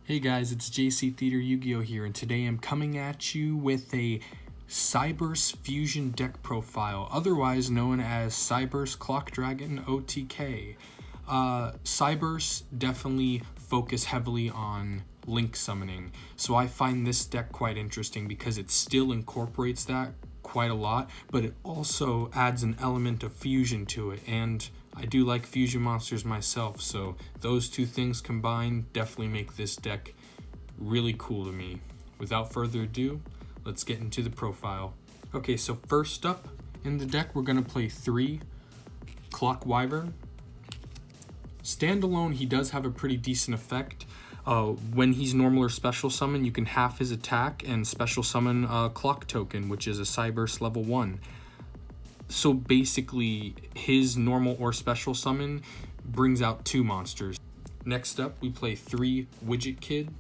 Hey guys, it's JC Theater Yu-Gi-Oh here, and today I'm coming at you with a Cyberse Fusion deck profile, otherwise known as Cyberse Clock Dragon OTK. Cyberse definitely focus heavily on link summoning, so I find this deck quite interesting because it still incorporates that quite a lot, but it also adds an element of fusion to it, and I do like fusion monsters myself, so those two things combined definitely make this deck really cool to me. Without further ado, let's get into the profile. Okay, so first up in the deck, we're going to play 3 Clock Wyvern. Standalone, he does have a pretty decent effect. When he's normal or special summon, you can half his attack and special summon a Clock Token, which is a Cyberse level 1. So basically, his normal or special summon brings out 2 monsters. Next up, we play 3 Widget Kid.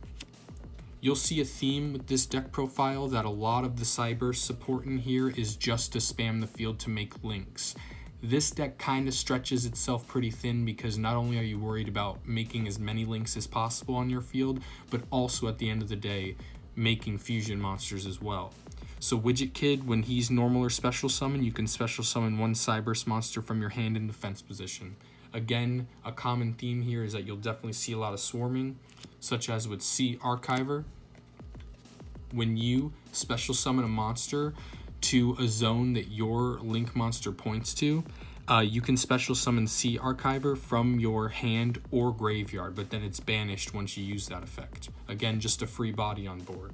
You'll see a theme with this deck profile that a lot of the Cyberse support in here is just to spam the field to make links. This deck kind of stretches itself pretty thin because not only are you worried about making as many links as possible on your field, but also at the end of the day, making fusion monsters as well. So Widget Kid, when he's normal or special summon, you can special summon 1 Cyberse monster from your hand in defense position. Again, a common theme here is that you'll definitely see a lot of swarming, such as with Sea Archiver. When you special summon a monster to a zone that your link monster points to, you can special summon Sea Archiver from your hand or graveyard, but then it's banished once you use that effect. Again, just a free body on board.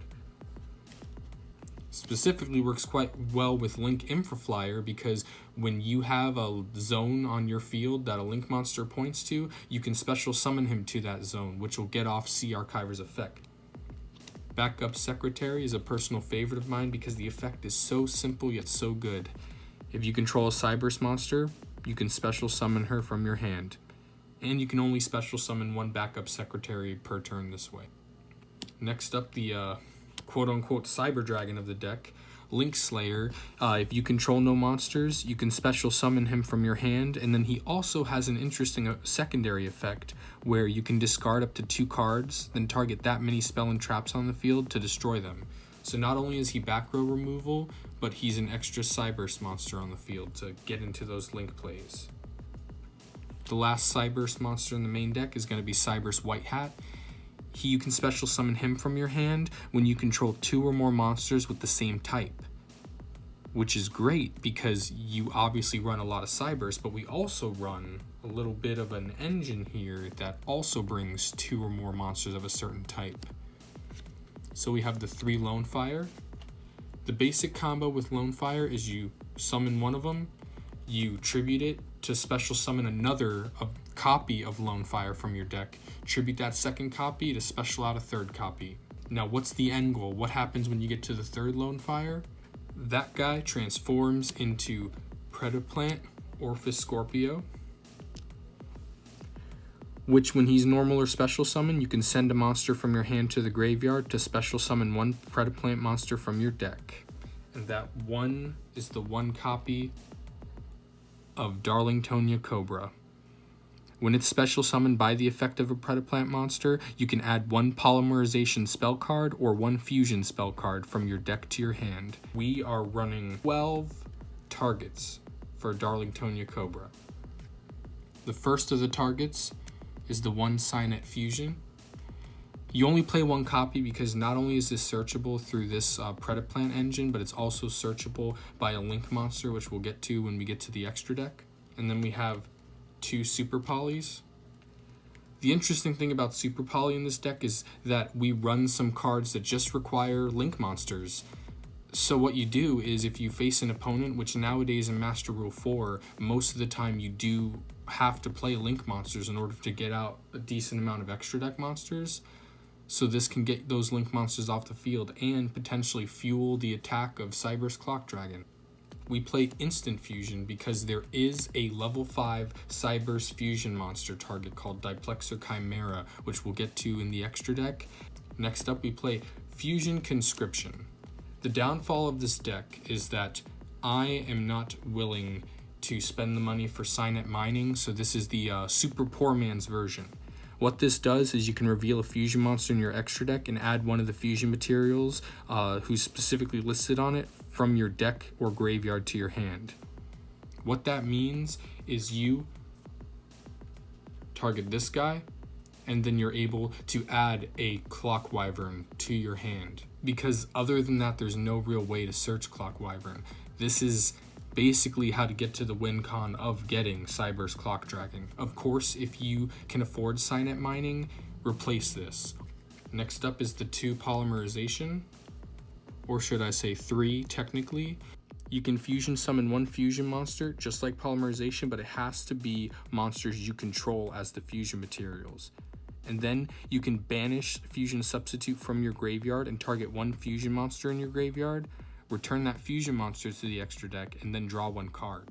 Specifically works quite well with Link Infraflyer because when you have a zone on your field that a Link monster points to, you can special summon him to that zone, which will get off Sea Archiver's effect. Backup Secretary is a personal favorite of mine because the effect is so simple yet so good. If you control a Cyberse monster, you can special summon her from your hand. And you can only special summon 1 Backup Secretary per turn this way. Next up, the quote-unquote Cyber Dragon of the deck, Link Slayer. If you control no monsters, you can special summon him from your hand, and then he also has an interesting secondary effect where you can discard up to 2 cards, then target that many spell and traps on the field to destroy them. So not only is he back row removal, but he's an extra Cyberse monster on the field to get into those Link plays. The last Cyberse monster in the main deck is going to be Cyberse White Hat. You can special summon him from your hand when you control 2 or more monsters with the same type, which is great because you obviously run a lot of Cyberse, but we also run a little bit of an engine here that also brings 2 or more monsters of a certain type. So we have the 3 Lone Fire. The basic combo with Lone Fire is you summon one of them, you tribute it to special summon another copy of Lone Fire from your deck, tribute that second copy to special out a 3rd copy. Now what's the end goal? What happens when you get to the 3rd Lone Fire? That guy transforms into Predaplant Orphis Scorpio, which when he's normal or special summon, you can send a monster from your hand to the graveyard to special summon 1 Predaplant monster from your deck. And that one is the 1 copy of Darlingtonia Cobra. When it's special summoned by the effect of a Predaplant monster, you can add 1 Polymerization spell card or 1 Fusion spell card from your deck to your hand. We are running 12 targets for Darlingtonia Cobra. The first of the targets is the 1 Cynet Fusion. You only play 1 copy because not only is this searchable through this Predaplant engine, but it's also searchable by a Link monster, which we'll get to when we get to the extra deck. And then we have 2 Super Polys. The interesting thing about Super Poly in this deck is that we run some cards that just require Link monsters. So what you do is if you face an opponent, which nowadays in Master Rule 4, most of the time you do have to play Link monsters in order to get out a decent amount of extra deck monsters. So this can get those Link monsters off the field and potentially fuel the attack of Cyberse Clock Dragon. We play Instant Fusion because there is a level 5 Cyberse Fusion monster target called Diplexer Chimera, which we'll get to in the extra deck. Next up, we play Fusion Conscription. The downfall of this deck is that I am not willing to spend the money for Cynet mining, so this is the super poor man's version. What this does is you can reveal a fusion monster in your extra deck and add one of the fusion materials who's specifically listed on it from your deck or graveyard to your hand. What that means is you target this guy, and then you're able to add a Clock Wyvern to your hand. Because other than that, there's no real way to search Clock Wyvern. This is basically how to get to the win con of getting Cyberse Clock Dragon. Of course, if you can afford Signet mining, replace this. Next up is the 2 polymerization, or should I say 3 technically. You can fusion summon 1 fusion monster, just like polymerization, but it has to be monsters you control as the fusion materials. And then you can banish fusion substitute from your graveyard and target 1 fusion monster in your graveyard, return that fusion monster to the extra deck, and then draw 1 card.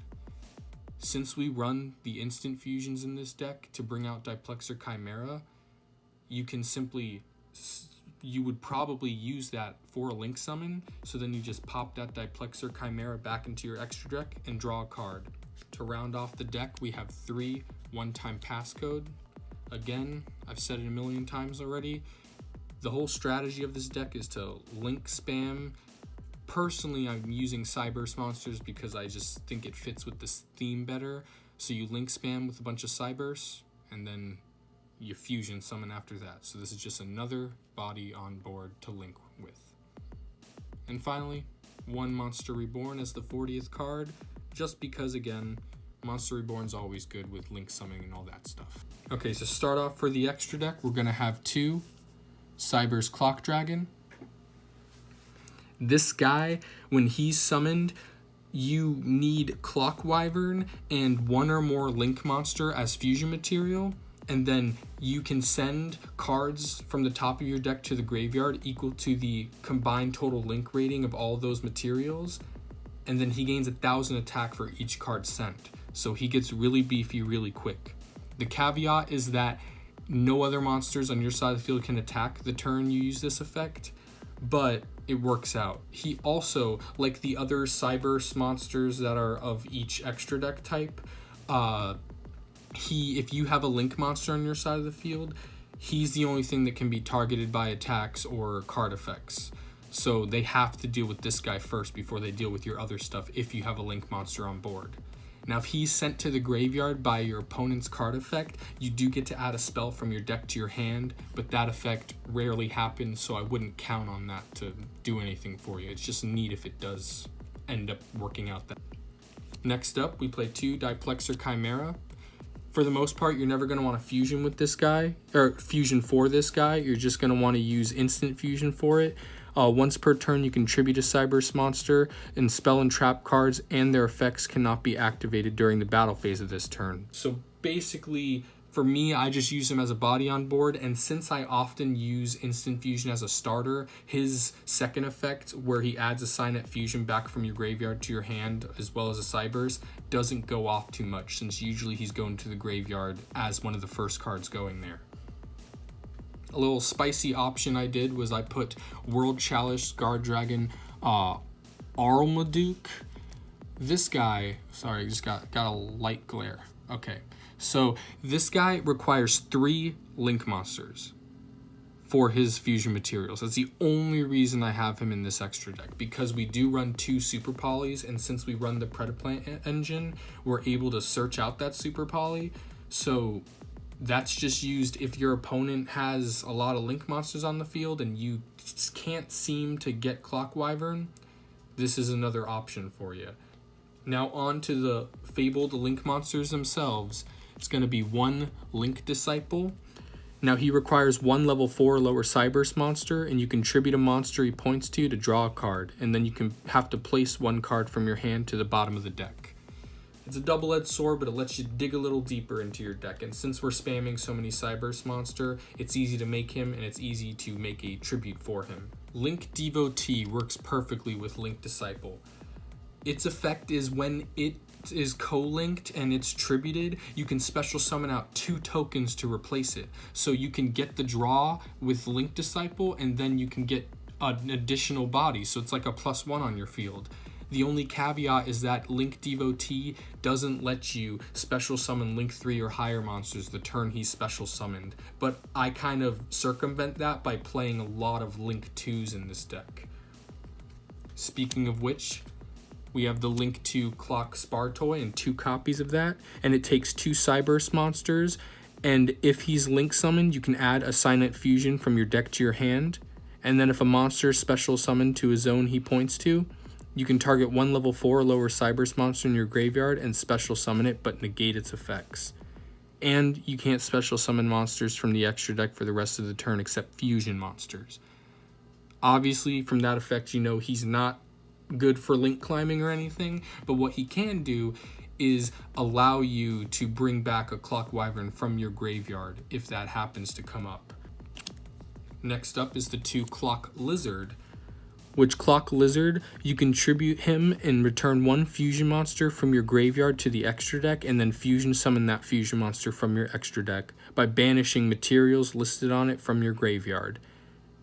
Since we run the instant fusions in this deck to bring out Diplexer Chimera, you would probably use that for a link summon, so then you just pop that Diplexer Chimera back into your extra deck and draw a card. To round off the deck, we have 3 one-time passcode. Again, I've said it a million times already, the whole strategy of this deck is to link spam. Personally, I'm using Cyberse monsters because I just think it fits with this theme better. So you link spam with a bunch of Cyberse, and then you fusion summon after that. So this is just another body on board to link with. And finally, 1 Monster Reborn as the 40th card, just because, again, Monster Reborn's always good with link summoning and all that stuff. Okay, so start off for the extra deck, we're going to have 2 Cyberse Clock Dragon. This guy, when he's summoned, you need Clock Wyvern and 1 or more link monster as fusion material, and then you can send cards from the top of your deck to the graveyard equal to the combined total link rating of all those materials, and then he gains 1,000 attack for each card sent. So he gets really beefy really quick. The caveat is that no other monsters on your side of the field can attack the turn you use this effect, but it works out. He also, like the other Cyberse monsters that are of each extra deck type, if you have a link monster on your side of the field, he's the only thing that can be targeted by attacks or card effects. So they have to deal with this guy first before they deal with your other stuff if you have a link monster on board. Now, if he's sent to the graveyard by your opponent's card effect, you do get to add a spell from your deck to your hand, but that effect rarely happens, so I wouldn't count on that to do anything for you. It's just neat if it does end up working out that. Next up, we play 2 Diplexer Chimera. For the most part, you're never going to want to fusion with this guy, or fusion for this guy. You're just going to want to use instant fusion for it. Once per turn, you can tribute a Cyberse monster, and spell and trap cards and their effects cannot be activated during the battle phase of this turn. So basically, for me, I just use him as a body on board, and since I often use instant fusion as a starter, his second effect, where he adds a Signet fusion back from your graveyard to your hand, as well as a Cyberse, doesn't go off too much, since usually he's going to the graveyard as one of the first cards going there. A little spicy option I did was I put World Chalice Guard Dragon Arlmaduke. This guy, sorry, just got a light glare. Okay, so this guy requires 3 link monsters for his fusion materials. That's the only reason I have him in this extra deck, because we do run 2 super polys, and since we run the Predaplant engine, we're able to search out that super poly. So that's just used if your opponent has a lot of link monsters on the field and you can't seem to get Clock Wyvern. This is another option for you. Now on to the fabled link monsters themselves. It's going to be 1 Link Disciple. Now he requires 1 level 4 or lower Cyberse monster, and you can tribute a monster he points to draw a card, and then you can have to place 1 card from your hand to the bottom of the deck. It's a double-edged sword, but it lets you dig a little deeper into your deck, and since we're spamming so many Cyberse monster, it's easy to make him, and it's easy to make a tribute for him. Link Devotee works perfectly with Link Disciple. Its effect is when it is co-linked and it's tributed, you can special summon out 2 tokens to replace it. So you can get the draw with Link Disciple, and then you can get an additional body, so it's like a +1 on your field. The only caveat is that Link Devotee doesn't let you special summon Link 3 or higher monsters the turn he's special summoned, but I kind of circumvent that by playing a lot of Link 2s in this deck. Speaking of which, we have the Link 2 Clock Spar Toy and 2 copies of that, and it takes 2 Cyberse monsters, and if he's Link summoned, you can add a Silent Fusion from your deck to your hand, and then if a monster is special summoned to a zone he points to, you can target 1 level 4 or lower Cyberse monster in your graveyard and special summon it but negate its effects. And you can't special summon monsters from the extra deck for the rest of the turn except fusion monsters. Obviously, from that effect, you know he's not good for link climbing or anything, but what he can do is allow you to bring back a Clock Wyvern from your graveyard if that happens to come up. Next up is the 2 Clock Lizard, which Clock Lizard, you can tribute him and return 1 fusion monster from your graveyard to the extra deck and then fusion summon that fusion monster from your extra deck by banishing materials listed on it from your graveyard.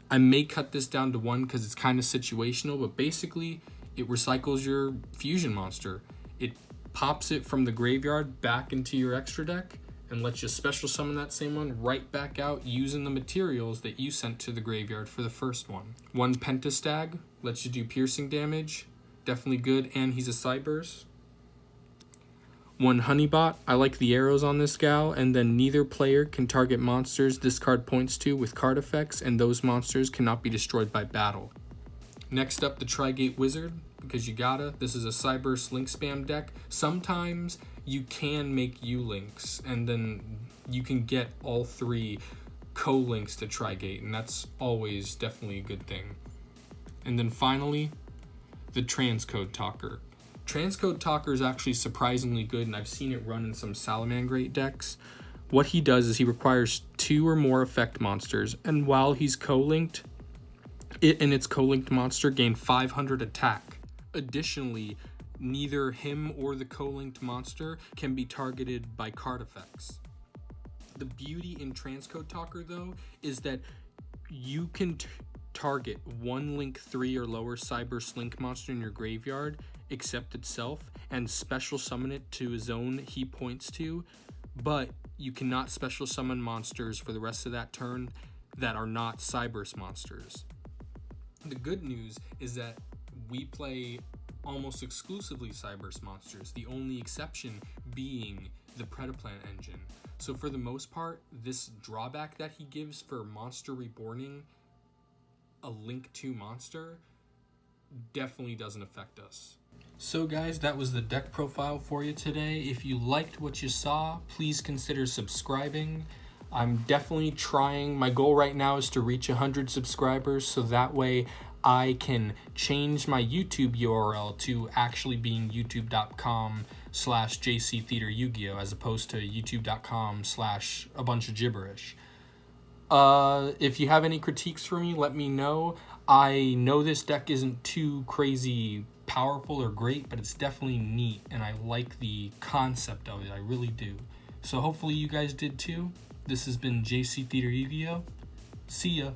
I may cut this down to 1 because it's kind of situational, but basically it recycles your fusion monster. It pops it from the graveyard back into your extra deck and lets you special summon that same one right back out using the materials that you sent to the graveyard for the first one. 1 Pentastag lets you do piercing damage, definitely good, and he's a Cyberse. 1 Honeybot, I like the arrows on this gal, and then neither player can target monsters this card points to with card effects, and those monsters cannot be destroyed by battle. Next up, the Trigate Wizard, because you gotta. This is a Cyberse link spam deck. Sometimes you can make U-links, and then you can get all 3 co-links to Trigate, and that's always definitely a good thing. And then finally, the Transcode Talker. Transcode Talker is actually surprisingly good, and I've seen it run in some Salamangreat decks. What he does is he requires 2 or more effect monsters, and while he's co-linked, it and its co-linked monster gain 500 attack. Additionally, neither him or the co-linked monster can be targeted by card effects. The beauty in Transcode Talker, though, is that you can target 1 Link 3 or lower Cyberse Link monster in your graveyard, except itself, and special summon it to a zone he points to, but you cannot special summon monsters for the rest of that turn that are not Cyberse monsters. The good news is that we play almost exclusively Cyberse monsters, the only exception being the Predaplan engine. So for the most part, this drawback that he gives for monster reborning a Link 2 monster definitely doesn't affect us. So guys, that was the deck profile for you today. If you liked what you saw, please consider subscribing. I'm definitely trying. My goal right now is to reach 100 subscribers, so that way I can change my YouTube URL to actually being youtube.com/JCTheaterYuGiOh as opposed to youtube.com/ a bunch of gibberish. If you have any critiques for me, let me know. I know this deck isn't too crazy powerful or great, but it's definitely neat, and I like the concept of it. I really do. So hopefully you guys did too. This has been JC Theater Yu-Gi-Oh! See ya!